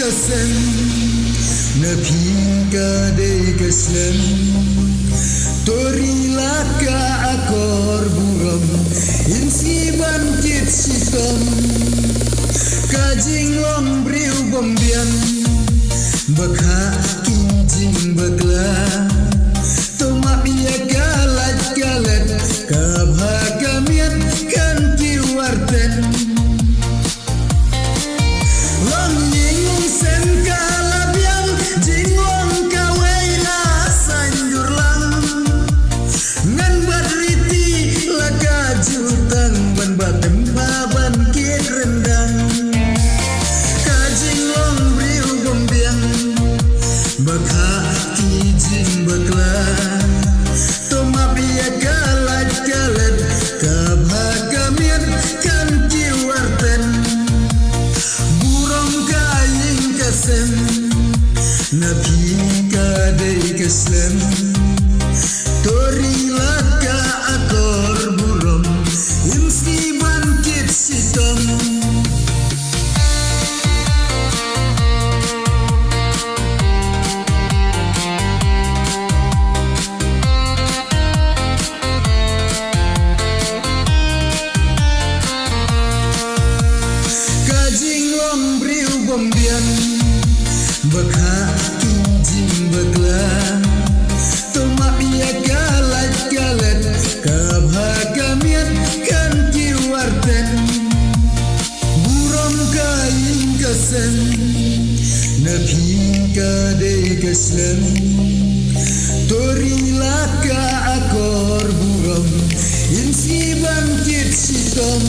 sen nabi kadai kesem tori laka akor buram insi bangkit sitom kajing long briu bombian bakha kinjing bagla tomak ya galat galat kabhagamian kan kiwarten long ying sen kalabian jingong kawaina sanjur lang ngan bariti laka jutang ban batem baban kit rendang kajing long briu bombian bakha kijing bagla tomak ya galat galat kabhagamian kan kiwarten burung kaing kesem nabi kadai kesem tori laka akor buram insi bangkit sitom bombian bakha kinjing bagla tomak ya galat galat kabhagamian kan kiwarten buram kaing kesem nabi kadai kesem tori laka akor buram insi bangkit sitom